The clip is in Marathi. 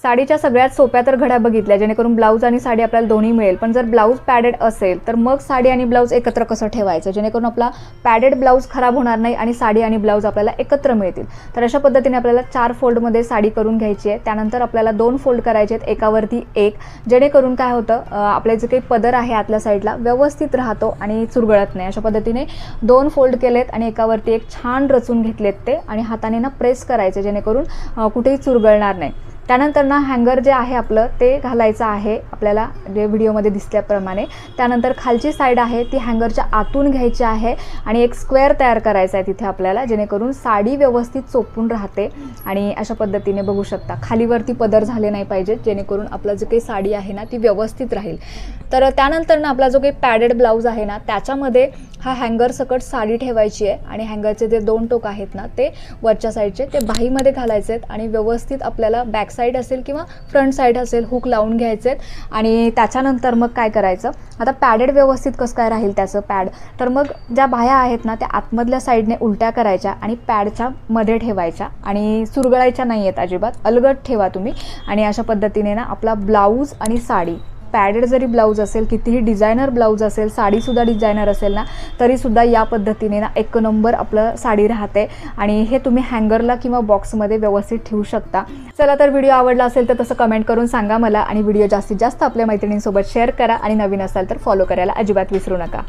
साडीच्या सगळ्यात सोप्या तर घड्या बघितल्या जेणेकरून ब्लाऊज आणि साडी आपल्याला दोन्ही मिळेल, पण जर ब्लाऊज पॅडेड असेल तर मग साडी आणि ब्लाऊज एकत्र कसं ठेवायचं जेणेकरून आपला पॅडेड ब्लाऊज खराब होणार नाही आणि साडी आणि ब्लाऊज आपल्याला एकत्र मिळतील. तर अशा पद्धतीने आपल्याला 4 फोल्डमध्ये साडी करून घ्यायची आहे. त्यानंतर आपल्याला 2 फोल्ड करायचे आहेत एकावरती एक, जेणेकरून काय होतं आपले जे काही पदर आहे आतल्या साईडला व्यवस्थित राहतो आणि चुरगळत नाही. अशा पद्धतीने 2 फोल्ड केलेत आणि एकावरती एक छान रचून घेतलेत ते आणि हाताने ना प्रेस करायचे जेणेकरून कुठेही चुरगळणार नाही. त्यानंतर ना हँगर जे आहे आपलं ते घालायचं आहे आपल्याला जे व्हिडिओमध्ये दिसल्याप्रमाणे. त्यानंतर खालची साईड आहे ती हँगरच्या आतून घ्यायची आहे आणि एक स्क्वेअर तयार करायचा आहे तिथे आपल्याला जेणेकरून साडी व्यवस्थित चोपून राहते. आणि अशा पद्धतीने बघू शकता खालीवरती पदर झाले नाही पाहिजेत जेणेकरून आपलं जे काही साडी आहे ना ती व्यवस्थित राहील. तर त्यानंतर ना आपला जो काही पॅडेड ब्लाऊज आहे ना त्याच्यामध्ये हा हँगर सकट साडी ठेवायची आहे आणि हँगरचे जे 2 टोक आहेत ना ते वरच्या साईडचे ते बाहीमध्ये घालायचे आहेत आणि व्यवस्थित आपल्याला बॅक साईड असेल किंवा फ्रंट साईड असेल हुक लावून घ्यायचे आहेत. आणि त्याच्यानंतर मग काय करायचं आता पॅडेड व्यवस्थित कसं काय राहील त्याचं पॅड, तर मग ज्या बाह्या आहेत ना त्या आतमधल्या साईडने उलट्या करायच्या आणि पॅडच्या मध्ये ठेवायच्या आणि चुरगळायच्या नाही आहेत अजिबात, अलगद ठेवा तुम्ही. आणि अशा पद्धतीने ना आपला ब्लाऊज आणि साडी पॅडेड जरी ब्लाऊज असेल कितीही डिझायनर ब्लाऊज असेल साडीसुद्धा डिझायनर असेल ना तरीसुद्धा या पद्धतीने ना एक नंबर आपलं साडी राहते. आणि हे तुम्ही हँगरला किंवा बॉक्समध्ये व्यवस्थित ठेवू शकता. चला तर व्हिडिओ आवडला असेल तर तसं कमेंट करून सांगा मला आणि व्हिडिओ जास्तीत जास्त आपल्या मैत्रिणींसोबत शेअर करा आणि नवीन असाल तर फॉलो करायला अजिबात विसरू नका.